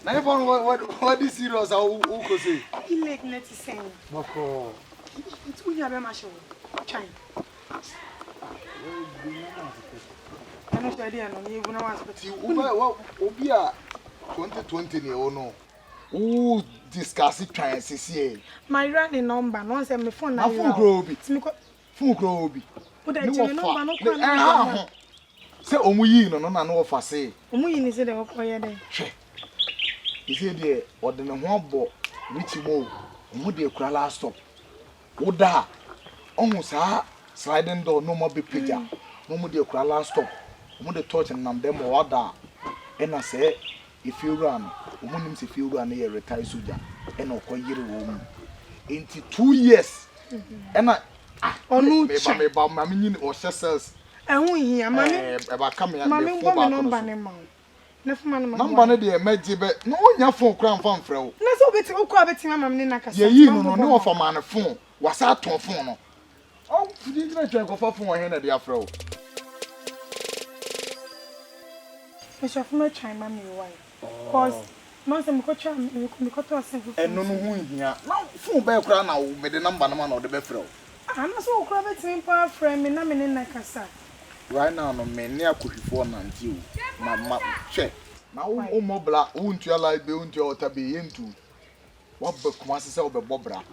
Now what is serious? Who could say? He like net is saying. Boko. It's who you have a machine. China. I'm not ready. I don't even know what you Obia 2020 or no. Who discuss it trying to see? My running number, no say my phone na phone grow bi. Phone grow bi. But the number no kwa. Say omuyi no na no fa say. Omuyi ni say dey okoye dey. Hwe. He say dey ode ne ho abo rich mo. Omu dey kura last stop. Woda. Ohun sa sliding door no more be picture. No mu dey kura last stop. Omu dey touch nam dem woda. E na say if you run, omu nim say if you run na retire soldier. E na okoyire wo mu. Into 2 years. E na onu me ba ma nyi o cells. Ehun hia mami. E ba come ya me phone ba number ne ma. Na fuma no ma. Number ne de emeji be. No onya phone kra mfa mfrɛ wo. Na so beti okọ abeti mama me na kasa. Ye yi no ne wo fa ma ne phone. Wasa ton phone no. Oh, fudi gina twa ko fa phone he na de afrɛ wo. Me chef me try mama why. Cause man say me ko try me ko to asen. No hu hia. Na phone be kra na wo me de number na ma na o de be frɛ wo. Ana so okọ abeti me pa frɛ me na me na kasa. Right now no me ne akohwifo na nti o. Ma hwɛ. Na wo mobla wo ntua live be wo ntua otabe yentu. Wa ba kuma se wo be bobra.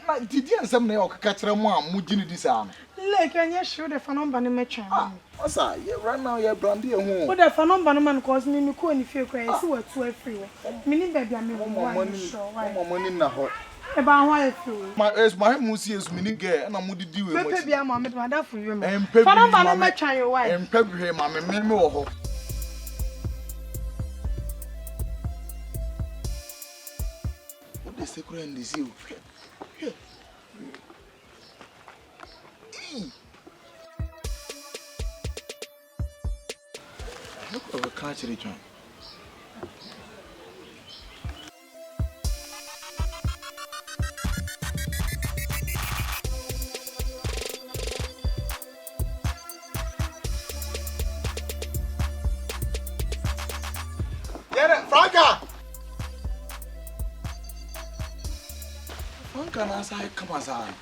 Na didi ansem na o kaka kire mu a mu gini di sa no. Like anya show the phone number no me try. Osa, right now you brand e hu. Wo the phone number no man cause me ko ni fie kra esi wa tu afri. Me ni baby am me ho wa show why. Mo money na ho. E ba ho afri. My mu si esu me ni girl na mu didi we mo. Pepe bia ma me da for you me. Phone number no me try you why. Empe hwe ma me wo ho. What the secret and this you? Look over catch it one. Get it, Franca! Franca na sai kama sai.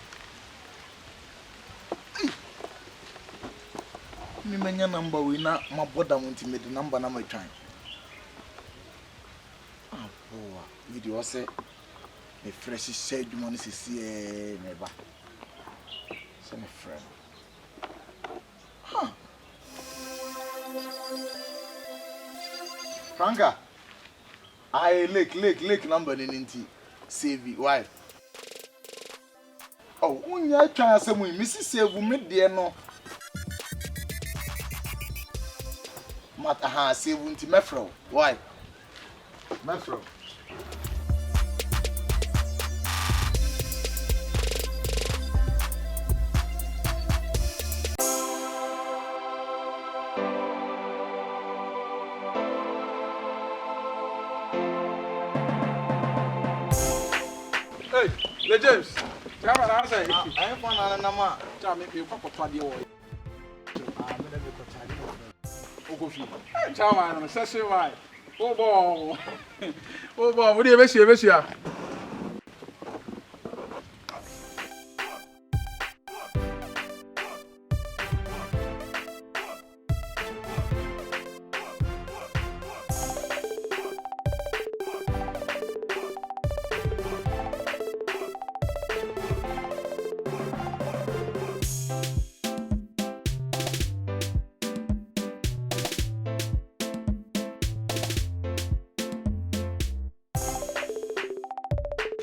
Me menya number we na maboda munti me the number na my time. Ah boa, me di wose me fresh said you money see never. So my friend. Huh. Franca. I lake number ninti save why? Oh, unya twa asem we miss save me de no. Mata 70 mefro. Why? Mefro. Hey, Le James. Come on, I say. I am fun na ma. Tell me you papa party o. Chairman, I'm saying why. Oh boy, what do you wish?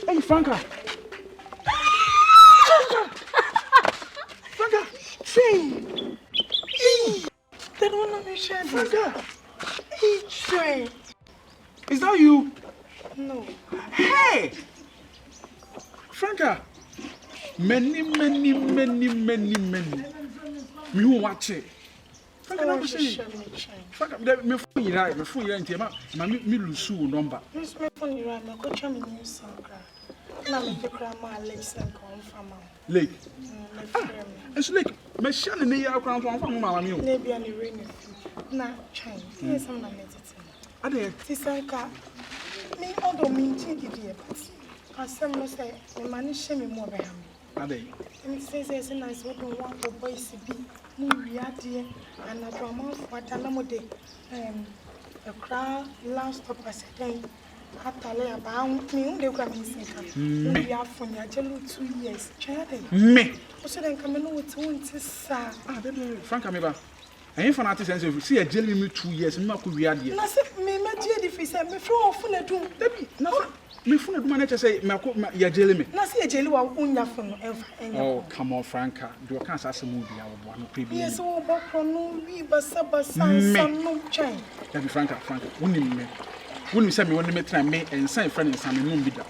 Hey, Franca. Franca. Train. That one me share. Franca. Train. Is that you? No. Hey. Franca. Many. Me who watch it. Franca, na kushi. Franca, me phone yira nti ma me lose number. Me phone yira me ko twa me new song. Na me kra ma Alex and confirm. Lake. It's like me shall ne ya kran so am fa mama me o. Na bia ni rain. Na chain. See some na medicine. Ade. Tisanka. Me odo minti didie. Asem no say me mani hye me mo be am. Ade. Me say nice we do one for boys bi. Mu wiade and to amanfo ada na mo de a crowd last stop aseden. Atale aba me de kwa me sika. We are for ya jelo 2 years. Chade. Me. O se den kame no wote wonti sa. Baby, Frank ameba. And if an artist and see a jelly me 2 years, me ko wiade. Na se me medie di fi se me fro ofu na dum. Baby, na me phone do man say me ko ya jelly me. Na se ya jelly wa unya phone ever enya. Oh, come on, Franka. Do can say movie I would want to be. Yes, wo bokro no wi basa san no chain. Baby Franka, woni me. Woni say me woni me try me and sign friend and some num bi da.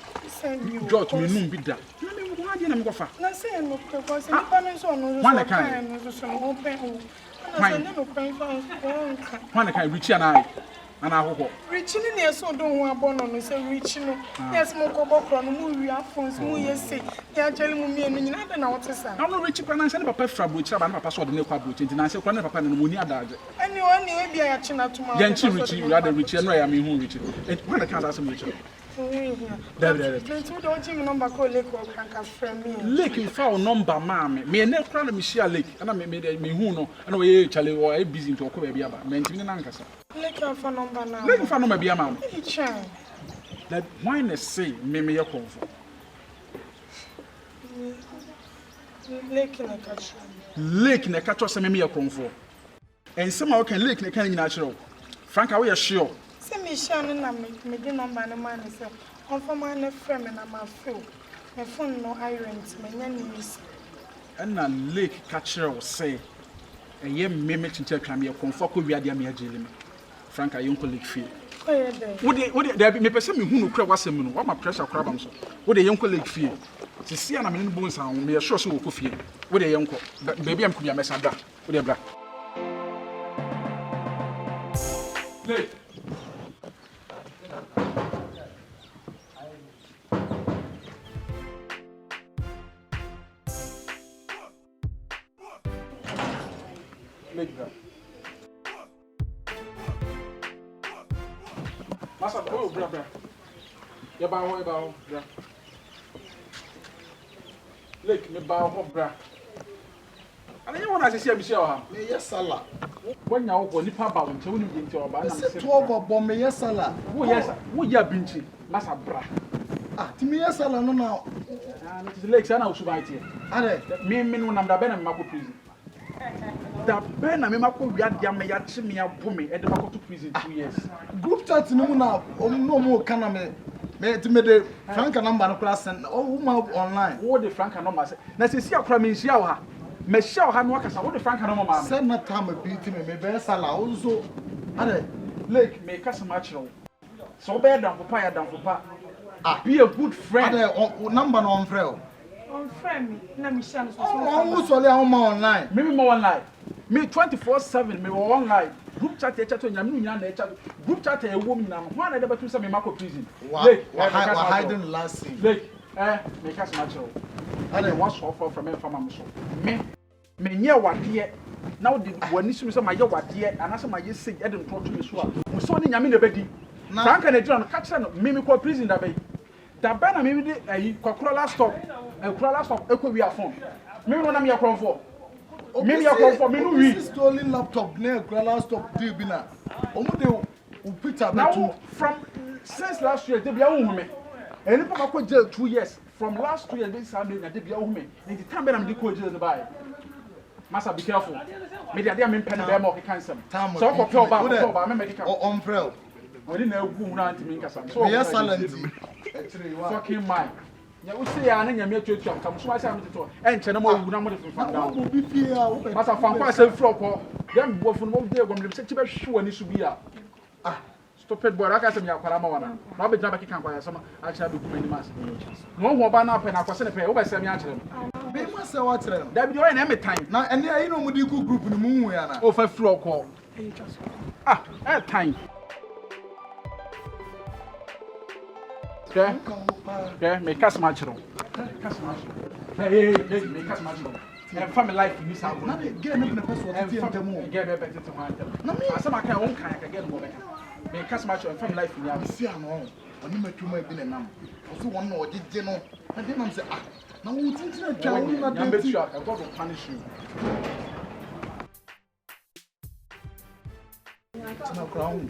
George me num bi da. Na me wo ade na me go fa. Na se no because ni pa no so no One kind. No so no open. Fine. One can reach an eye. And I hope. Reaching in your so don't want bono no say reaching no. Yes, mo ko bokro no mu wi afons mu yesi. Ya jeli mu mi enu nyina na what say. No reach plan say papa fra bro chira ba na papa so de ne kwa bro tinti na say kwa na papa na mo ni adaje. Ani woni we bia ya china tuma. Ya nchi reach you rather reach no ya me hu reach. And when can say reach. David. Don't you number call Lake or Franka friend me. Lake in foul number ma me ne kra na me share Lake. Na me hu no. Na we chale o busy to ko bia ba. Me ntimi na nkasa. Lake for number now. Lake for number bia ma. That why na say me ye confo. Lake na catch us me ye confo. And somehow can Lake na kan nyina kire. Franka we sure. Say me share na me di number na man say confirm na friend na ma feel. My phone no irons me nya news. And na Lake catch her say ye me chinche twa me confo ko wiade am ya jeli me. Franka you ko Lake feel. Wo de me pese me hu no kura wasem no wa ma pressure kura bam so. Wo de ye ko Lake feel. Ti sia na me no bon san me sure so wo ko feel. Wo de ye nko baby am ko bia mesa da. Wo de bra. Lake Masa, oh, bra. Ya ba ho, bra. Lake, me ba ho, bra. Ana ye wona sese amisi o ha. Me yesala. Wonya wo nipa ba won che woni bi nti o ba na se to obo me yesala. Wo yesa, wo ya binchi, masa bra. Ah, ti me yesala no na. Ah, no ti Lake sana usuba tie. Ade, Me no nam da be na me mako prison. Da be na me mako wiade am ya chi me abo me e de mako to prison 2 years. group chat no mu na no mu kana me ti me de Franka number no class send o ma online. Wo de Franka number say. Na se si akora me nhia wo ha. Me hia wo ha no akasa wo de Franka number ma. Send na time bi ti me be yesala also. Ade, Lake, me kasa ma chiro. So be dan papa ya dan papa. Ah, be a good friend. ade o number no on frel. On friend me na me share no so. O mu so le online. Me mo online. Me 24/7 me online. Group chat e chat to nyame nyina na e chat. Group chat e wo nyina no. Why na dey betu say me mako prison. Lake, we hiding last scene. Lake, me kasa ma chiro. Ade one so from me fama so. Me nye wade na wo de wani sumi say ma ye wade anase ma ye sage e de nto to me so a. Mo so ni nyame na bedi. Franka na jira no ka kire no me ko prison da bay. Da ba na me de kwakura last stop. Kwakura last stop e ko wi afon. Me no na me yakronfo. Me ya confirm me no wi stolen laptop na kwala laptop dey bi na. Omo de o picture now betu. from since last year they be hu me. Eni papa ko jail 2 years. From last 2 years this Sunday na they be hu me. In the time be na me ko jail no buy. Massa be careful. Me dey am pen be more cancel. So ko tell ba me medical. On frel. We na egu hu na antimi nkasa. So Me silent. fucking mind. Ya wo say ya na nyame atuatu am kam so ma say am teto. En che na mo wu na mo de fan down. Obi pie a wo. Massa fan kwa say frɔ ko. Dem bofo no mo dey gom dem say ti be hwe ani su bi a. Ah, stupid boy, aka say me akwara ma wana. Na be dina be kan kwa ya sama a cha be kuma ni mas. No ho ba na pe na kwase ne pe wo be say me a kyerɛ no. Be ma say wa kyerɛ no. Da bi dey na me time. Na ene ayi no mo di ku group ni mu hu ya na. O fa frɔ ko. Ah, time. Okay, me cast my chiro. Hey, me cast my chiro. And family life in this house. Na de get no na person what ti entamu. Get be better to my. Na me asama kan won kan ka get mo be. Me cast match on from life ni am. See ano. Oni matwuma bi na nam. Oso won na ogegye no. Na dey nam say ah. Na wo tintina atwa wo na Na bet dey. you God will punish you. Tina crown.